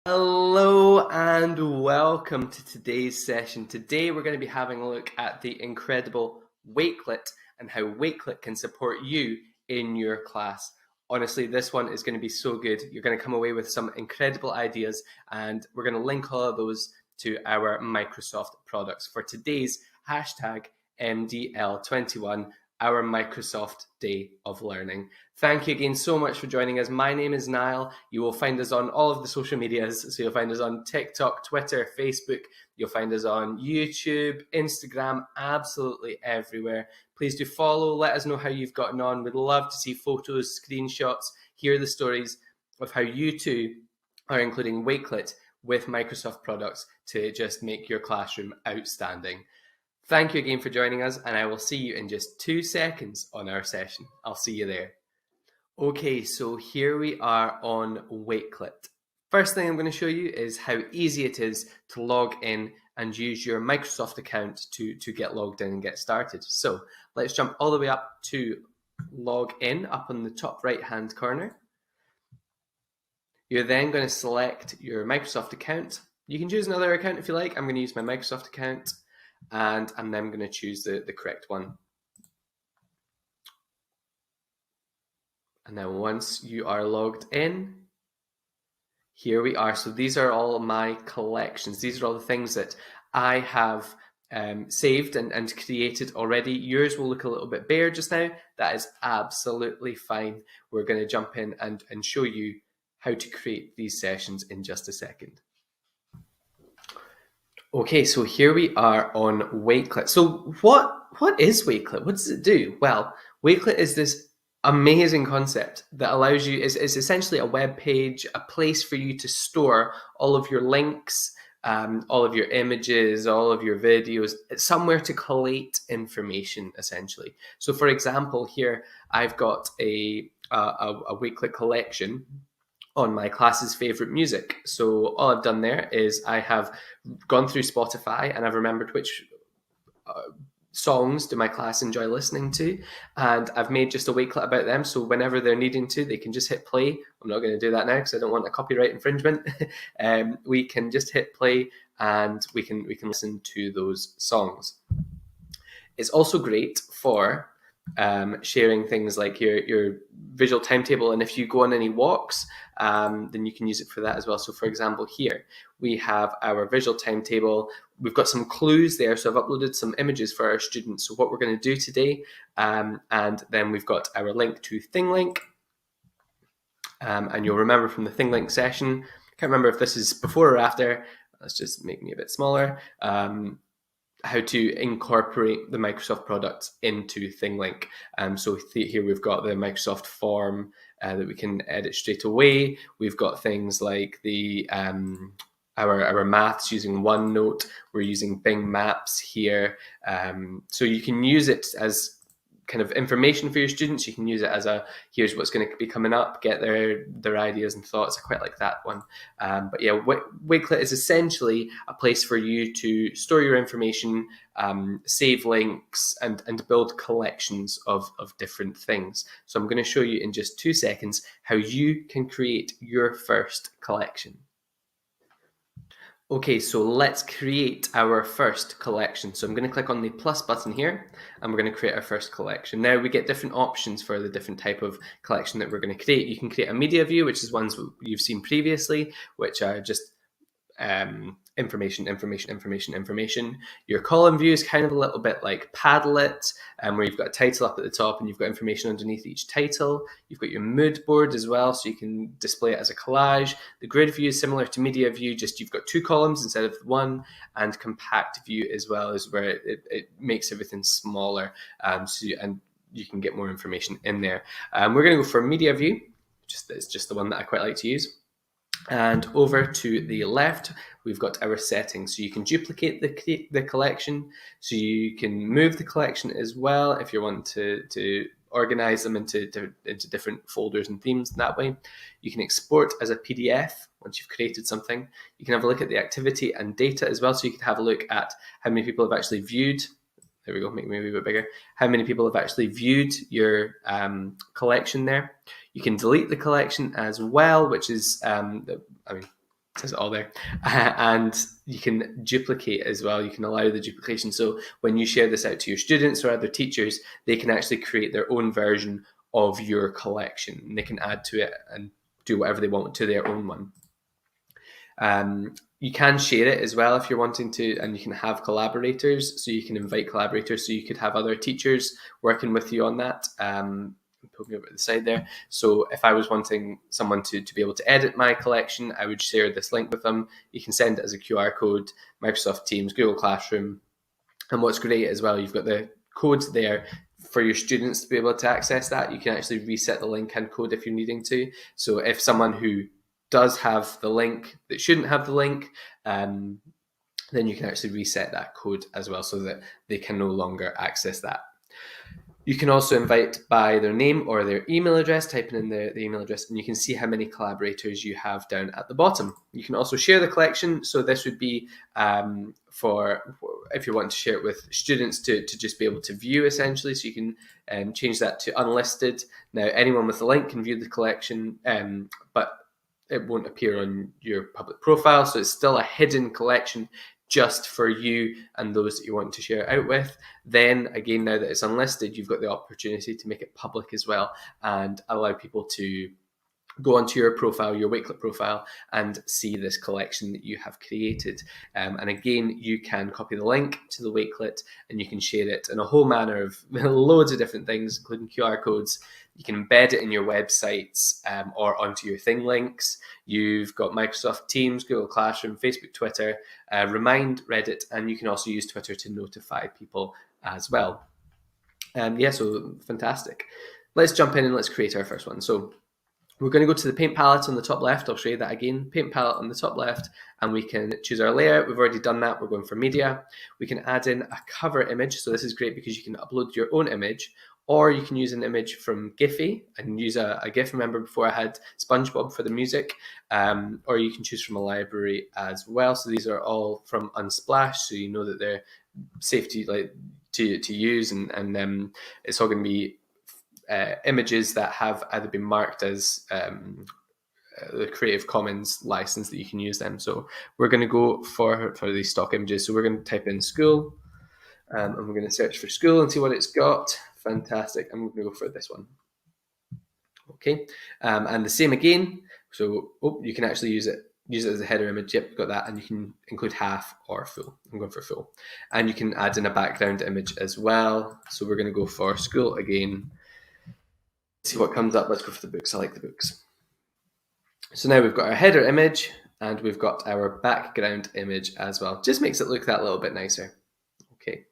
Hello and welcome to today's session. Today we're going to be having a look at the incredible Wakelet and how Wakelet can support you in your class. Honestly, this one is going to be so good. You're going to come away with some incredible ideas, and we're going to link all of those to our Microsoft products for today's hashtag MDL21, our Microsoft Day of Learning. Thank you again so much for joining us. My name is Niall. You will find us on all of the social medias. So you'll find us on TikTok, Twitter, Facebook. You'll find us on YouTube, Instagram, absolutely everywhere. Please do follow. Let us know how you've gotten on. We'd love to see photos, screenshots, hear the stories of how you too are including Wakelet with Microsoft products to just make your classroom outstanding. Thank you again for joining us, and I will see you in just 2 seconds on our session. I'll see you there. Okay, so here we are on Wakelet. First thing I'm going to show you is how easy it is to log in and use your Microsoft account to get logged in and get started. So let's jump all the way up to log in up on the top right hand corner. You're then going to select your Microsoft account. You can choose another account if you like. I'm going to use my Microsoft account, and I'm then going to choose the correct one. And then once you are logged in, here we are. So these are all my collections. These are all the things that I have saved and created already. Yours will look a little bit bare just now. That is absolutely fine. We're going to jump in and show you how to create these sessions in just a second. Okay, so here we are on Wakelet. So what is Wakelet? What does it do? Well, Wakelet is this amazing concept that allows you, is essentially a web page, a place for you to store all of your links, all of your images, all of your videos. It's somewhere to collate information, essentially. So for example, here I've got a Wakelet collection on my class's favorite music. So all I've done there is I have gone through Spotify and I've remembered which songs do my class enjoy listening to, and I've made just a Wakelet about them, so whenever they're needing to, they can just hit play. I'm not going to do that now because I don't want a copyright infringement. We can just hit play and we can listen to those songs. It's also great for sharing things like your visual timetable, and if you go on any walks, then you can use it for that as well. So for example, here we have our visual timetable. We've got some clues there, so I've uploaded some images for our students. So what we're going to do today, and then we've got our link to ThingLink, and you'll remember from the ThingLink session, can't remember if this is before or after, let's just make me a bit smaller, how to incorporate the Microsoft products into ThingLink. So here we've got the Microsoft form that we can edit straight away. We've got things like the our maths using OneNote. We're using Bing Maps here. So you can use it as kind of information for your students. You can use it as a, here's what's going to be coming up, get their ideas and thoughts. I quite like that one. But yeah, Wakelet is essentially a place for you to store your information, save links, and build collections of different things. So I'm going to show you in just 2 seconds how you can create your first collection. Okay, so let's create our first collection. So I'm going to click on the plus button here, and we're going to create our first collection. Now we get different options for the different type of collection that we're going to create. You can create a media view, which is ones you've seen previously, which are just information, information, information, information. Your column view is kind of a little bit like Padlet, where you've got a title up at the top and you've got information underneath each title. You've got your mood board as well, so you can display it as a collage. The grid view is similar to media view, just you've got 2 columns instead of 1, and compact view as well is where it makes everything smaller, and you can get more information in there. We're going to go for media view. It's just the one that I quite like to use. And over to the left, we've got our settings. So you can duplicate the collection. So you can move the collection as well if you want to organize them into different folders and themes that way. You can export as a PDF once you've created something. You can have a look at the activity and data as well. So you can have a look at how many people have actually viewed. There we go, make me a bit bigger. How many people have actually viewed your collection there. You can delete the collection as well, which is, it says it all there. And you can duplicate as well. You can allow the duplication. So when you share this out to your students or other teachers, they can actually create their own version of your collection. And they can add to it and do whatever they want to their own one. You can share it as well if you're wanting to, and you can have collaborators. So you can invite collaborators. So you could have other teachers working with you on that. Put me over to the side there. So if I was wanting someone to be able to edit my collection, I would share this link with them. You can send it as a QR code, Microsoft Teams, Google Classroom. And what's great as well, you've got the codes there for your students to be able to access that. You can actually reset the link and code if you're needing to. So if someone who does have the link that shouldn't have the link, then you can actually reset that code as well so that they can no longer access that. You can also invite by their name or their email address, typing in the email address, and you can see how many collaborators you have down at the bottom. You can also share the collection. So this would be for if you want to share it with students to just be able to view, essentially. So you can change that to unlisted. Now, anyone with the link can view the collection, but it won't appear on your public profile. So it's still a hidden collection just for you and those that you want to share out with. Then again, now that it's unlisted, you've got the opportunity to make it public as well and allow people to go onto your profile, your Wakelet profile, and see this collection that you have created. And again, you can copy the link to the Wakelet and you can share it in a whole manner of loads of different things, including QR codes. You can embed it in your websites or onto your thing links. You've got Microsoft Teams, Google Classroom, Facebook, Twitter, Remind, Reddit, and you can also use Twitter to notify people as well. So fantastic. Let's jump in and let's create our first one. So we're going to go to the paint palette on the top left. I'll show you that again. Paint palette on the top left, and we can choose our layout. We've already done that. We're going for media. We can add in a cover image. So this is great because you can upload your own image, or you can use an image from Giphy and use a GIF. Remember before I had SpongeBob for the music, or you can choose from a library as well. So these are all from Unsplash, so you know that they're safe to use, and it's all going to be images that have either been marked as the Creative Commons license that you can use them. So we're going to go for these stock images. So we're going to type in school, and we're going to search for school and see what it's got. Fantastic. I'm going to go for this one. Okay, and the same again. So you can actually use it as a header image. Yep, got that, and you can include half or full. I'm going for full, and you can add in a background image as well. So we're going to go for school again. See what comes up. Let's go for the books. I like the books. So now we've got our header image and we've got our background image as well. Just makes it look that little bit nicer. Okay.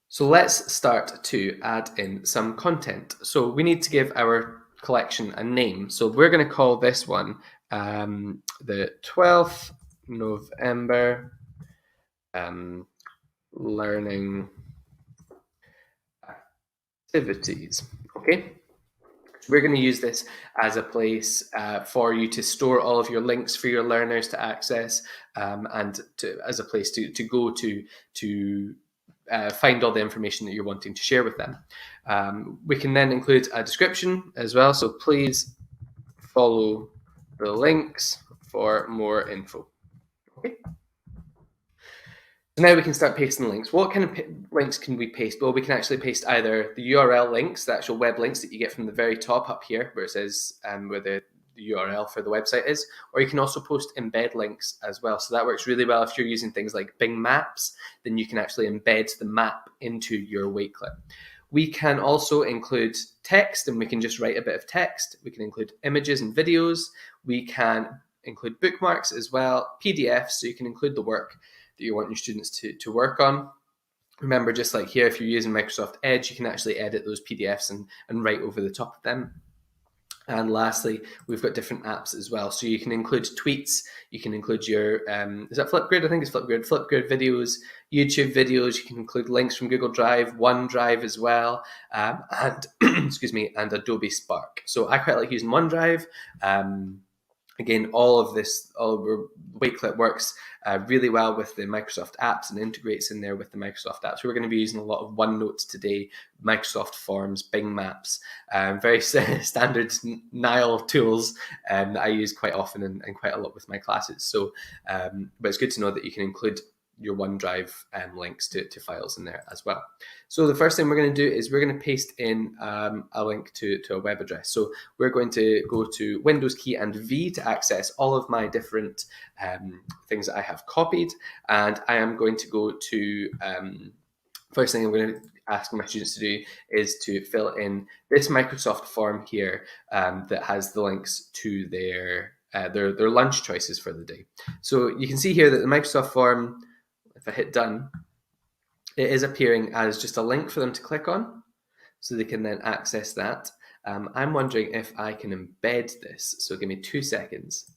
So let's start to add in some content. So we need to give our collection a name. So we're going to call this one the 12th November learning activities. Okay, we're going to use this as a place for you to store all of your links for your learners to access, and as a place to go to find all the information that you're wanting to share with them. We can then include a description as well. So please follow the links for more info. Okay. So now we can start pasting links. What kind of links can we paste? Well, we can actually paste either the URL links, the actual web links that you get from the very top up here, where it says where the the URL for the website is, or you can also post embed links as well. So that works really well if you're using things like Bing Maps, then you can actually embed the map into your Wakelet. We can also include text, and we can just write a bit of text. We can include images and videos. We can include bookmarks as well, PDFs, so you can include the work that you want your students to work on. Remember, just like here, if you're using Microsoft Edge, you can actually edit those PDFs and write over the top of them. And lastly, we've got different apps as well. So you can include tweets, you can include your, is that Flipgrid? I think it's Flipgrid. Flipgrid videos, YouTube videos, you can include links from Google Drive, OneDrive as well, and excuse me, and Adobe Spark. So I quite like using OneDrive. Again, all of Wakelet works really well with the Microsoft apps and integrates in there with the Microsoft apps. We're going to be using a lot of OneNote today, Microsoft Forms, Bing Maps, very standard Niall tools that I use quite often and quite a lot with my classes. So, but it's good to know that you can include your OneDrive links to files in there as well. So the first thing we're going to do is we're going to paste in a link to a web address. So we're going to go to Windows key and V to access all of my different things that I have copied. And I am going to go to, first thing I'm going to ask my students to do is to fill in this Microsoft form here that has the links to their lunch choices for the day. So you can see here that the Microsoft form, if I hit done, it is appearing as just a link for them to click on, so they can then access that. I'm wondering if I can embed this, so give me 2 seconds.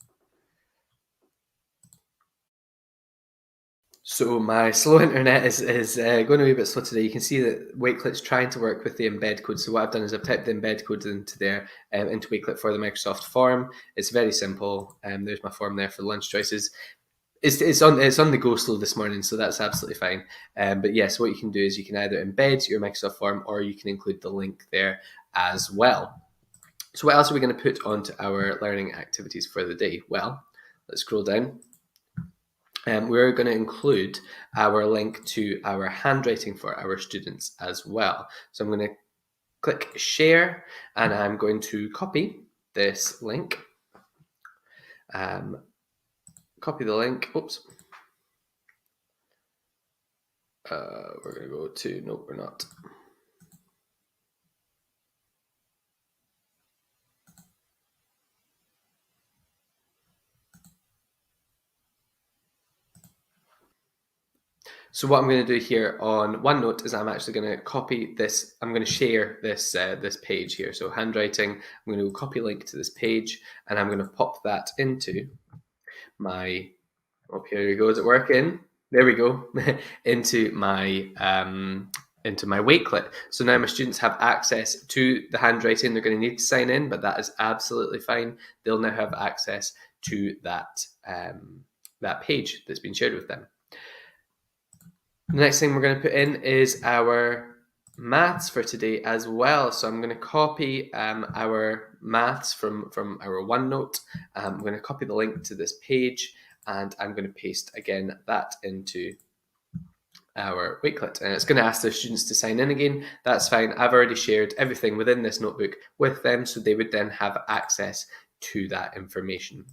So my slow internet is going to be a bit slow today. You can see that Wakelet's trying to work with the embed code. So what I've done is I've typed the embed code into there, into Wakelet for the Microsoft form. It's very simple. There's my form there for the lunch choices. It's on the go slow this morning, so that's absolutely fine. But yes, what you can do is you can either embed your Microsoft form or you can include the link there as well. So what else are we going to put onto our learning activities for the day? Well, let's scroll down. We're going to include our link to our handwriting for our students as well. So I'm going to click share and I'm going to copy this link. Copy the link. Oops. We're going to go to, nope, we're not. So what I'm going to do here on OneNote is I'm actually going to copy this. I'm going to share this this page here. So handwriting, I'm going to copy link to this page and I'm going to pop that into my, oh, here we go. Is it working? There we go. into my Wakelet. So now my students have access to the handwriting. They're going to need to sign in, but that is absolutely fine. They'll now have access to that that page that's been shared with them. The next thing we're going to put in is our maths for today as well. So I'm going to copy our maths from our OneNote. I'm going to copy the link to this page and I'm going to paste again that into our Wakelet. And it's going to ask the students to sign in again. That's fine. I've already shared everything within this notebook with them, so they would then have access to that information.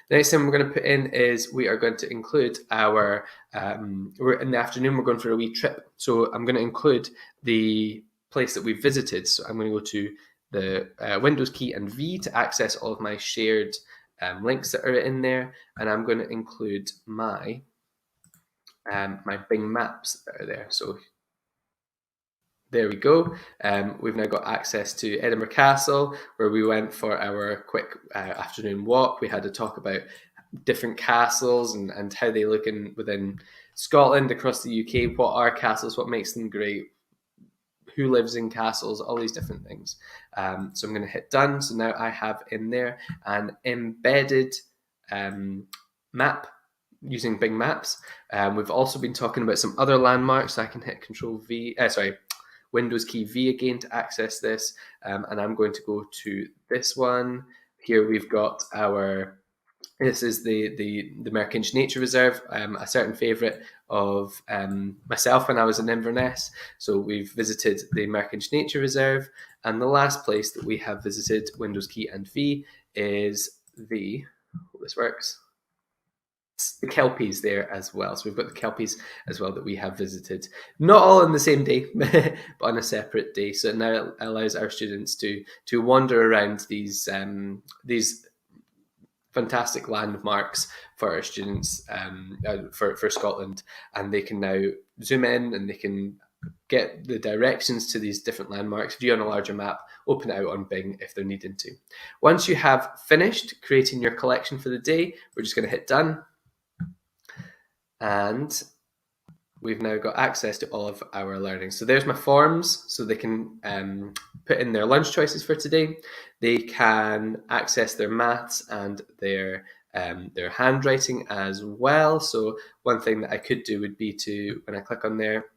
The next thing we're going to put in is we are going to include our, we're in the afternoon, we're going for a wee trip. So I'm going to include the place that we've visited. So I'm going to go to the Windows key and V to access all of my shared links that are in there. And I'm going to include my, my Bing Maps that are there. So there we go. We've now got access to Edinburgh Castle, where we went for our quick afternoon walk. We had to talk about different castles and how they look within Scotland, across the UK. What are castles? What makes them great? Who lives in castles? All these different things. So I'm going to hit done. So now I have in there an embedded map using Bing Maps. We've also been talking about some other landmarks. So I can hit Windows key V again to access this, and I'm going to go to this one. Here we've got this is the Merkinch Nature Reserve, a certain favourite of myself when I was in Inverness. So we've visited the Merkinch Nature Reserve, and the last place that we have visited, Windows key and V, is the, hope this works, the kelpies there as well. So we've got the kelpies as well that we have visited, not all on the same day, but on a separate day. So now it allows our students to wander around these fantastic landmarks for our students for Scotland, and they can now zoom in and they can get the directions to these different landmarks, view on a larger map, open it out on Bing if they're needing to. Once you have finished creating your collection for the day, we're just going to hit done. And we've now got access to all of our learning. So there's my forms, so they can put in their lunch choices for today. They can access their maths and their handwriting as well. So one thing that I could do would be to, when I click on there,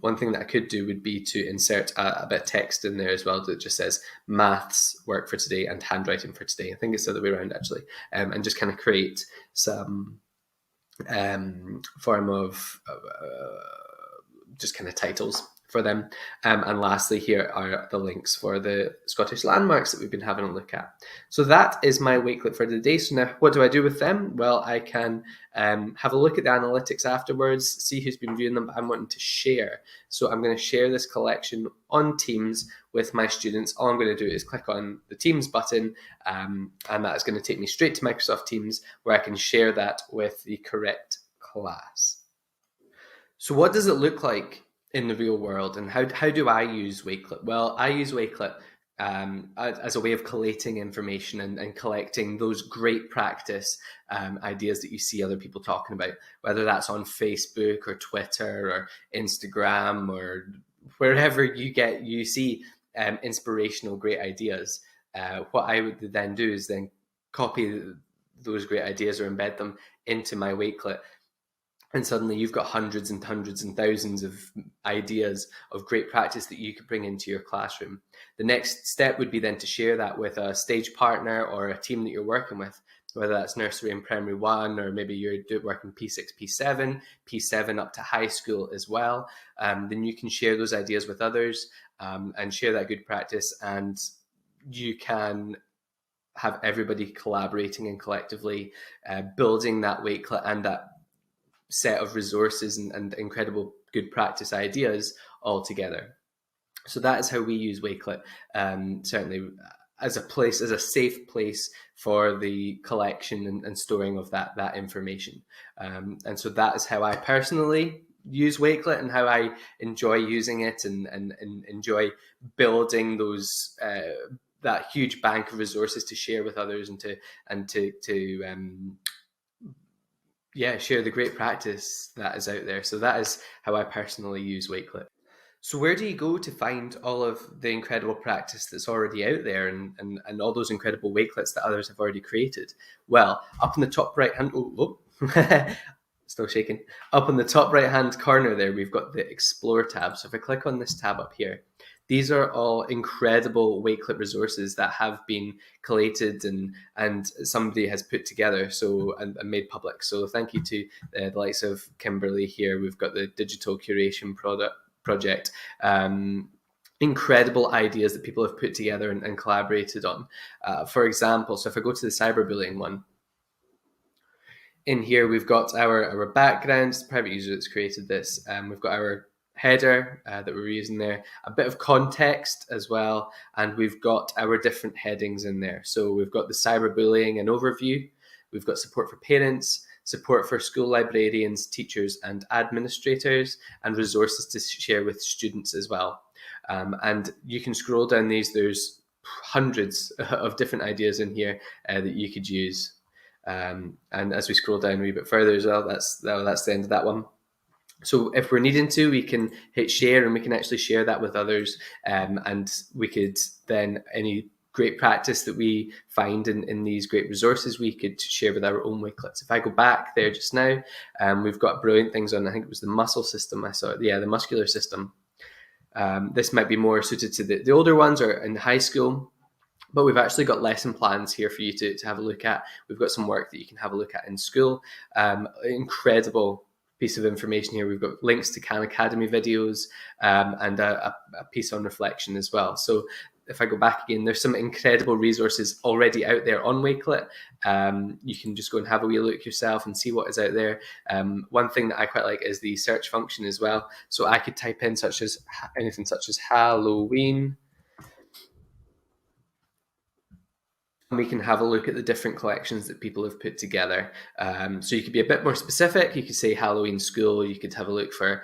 one thing that I could do would be to insert a bit of text in there as well that just says maths work for today and handwriting for today. I think it's the other way around actually, and just kind of create some form of just kind of titles for them. And lastly, here are the links for the Scottish landmarks that we've been having a look at. So that is my Wakelet for the day. So now what do I do with them? Well, I can have a look at the analytics afterwards, see who's been viewing them, but I'm wanting to share. So I'm going to share this collection on Teams with my students. All I'm going to do is click on the Teams button, and that is going to take me straight to Microsoft Teams, where I can share that with the correct class. So what does it look like in the real world, and how do I use Wakelet? Well, I use Wakelet as a way of collating information and collecting those great practice ideas that you see other people talking about, whether that's on Facebook or Twitter or Instagram or wherever you see inspirational great ideas. What I would then do is then copy those great ideas or embed them into my Wakelet. And suddenly you've got hundreds and hundreds and thousands of ideas of great practice that you could bring into your classroom. The next step would be then to share that with a stage partner or a team that you're working with, whether that's nursery and primary 1, or maybe you're working P6, P7, P7 up to high school as well. Then you can share those ideas with others and share that good practice, and you can have everybody collaborating and collectively building that Wakelet and that set of resources and incredible good practice ideas all together. So that is how we use Wakelet, certainly as a safe place for the collection and storing of that information. And so that is how I personally use Wakelet and how I enjoy using it and enjoy building those that huge bank of resources to share with others and to share the great practice that is out there. So that is how I personally use Wakelet. So where do you go to find all of the incredible practice that's already out there and all those incredible Wakelets that others have already created? Well, up in the top right hand, still shaking. Up in the top right hand corner there, we've got the Explore tab. So if I click on this tab up here, these are all incredible Wakelet resources that have been collated and somebody has put together and made public. So thank you to the likes of Kimberly here. We've got the digital curation project. Incredible ideas that people have put together and collaborated on. For example, so if I go to the cyberbullying one, in here we've got our background, the private user that's created this. We've got our header that we're using there, a bit of context as well, and we've got our different headings in there. So we've got the cyberbullying and overview, we've got support for parents, support for school librarians, teachers and administrators, and resources to share with students as well. And you can scroll down these, there's hundreds of different ideas in here that you could use. And as we scroll down a wee bit further as well, that's the end of that one. So if we're needing to, we can hit share and we can actually share that with others. And we could then, any great practice that we find in these great resources, we could share with our own Wakelets. If I go back there just now, we've got brilliant things on, I think it was the muscle system I saw, the muscular system. This might be more suited to the older ones or in high school, but we've actually got lesson plans here for you to have a look at. We've got some work that you can have a look at in school. Incredible piece of information here. We've got links to Khan Academy videos and a piece on reflection as well. So if I go back again, there's some incredible resources already out there on Wakelet. You can just go and have a wee look yourself and see what is out there. One thing that I quite like is the search function as well. So I could type in anything such as Halloween. And we can have a look at the different collections that people have put together. So you could be a bit more specific. You could say Halloween school. You could have a look for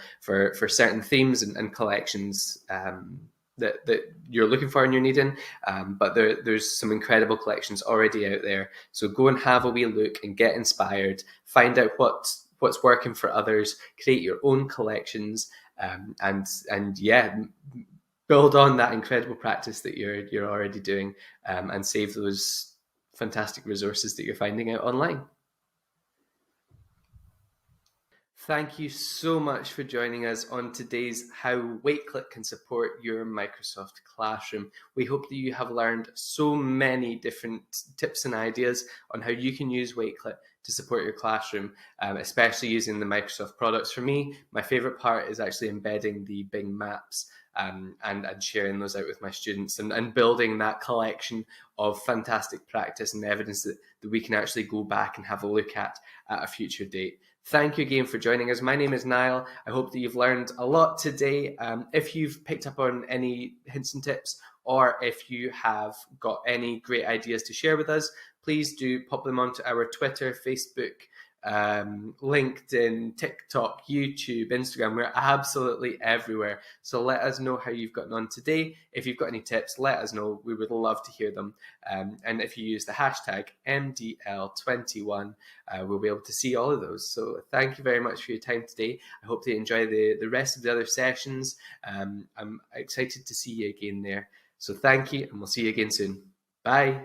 certain themes and collections that you're looking for and you're needing. But there's some incredible collections already out there. So go and have a wee look and get inspired. Find out what's working for others. Create your own collections. And yeah, build on that incredible practice that you're already doing, and save those fantastic resources that you're finding out online. Thank you so much for joining us on today's How Wakelet Can Support Your Microsoft Classroom. We hope that you have learned so many different tips and ideas on how you can use Wakelet to support your classroom, especially using the Microsoft products. For me, my favorite part is actually embedding the Bing maps and sharing those out with my students and building that collection of fantastic practice and evidence that we can actually go back and have a look at a future date. Thank you again for joining us. My name is Niall. I hope that you've learned a lot today. If you've picked up on any hints and tips, or if you have got any great ideas to share with us, please do pop them onto our Twitter, Facebook, LinkedIn, TikTok, YouTube, Instagram. We're absolutely everywhere. So let us know how you've gotten on today. If you've got any tips, let us know. We would love to hear them. And if you use the hashtag MDL21, we'll be able to see all of those. So thank you very much for your time today. I hope that you enjoy the rest of the other sessions. I'm excited to see you again there. So thank you, and we'll see you again soon. Bye.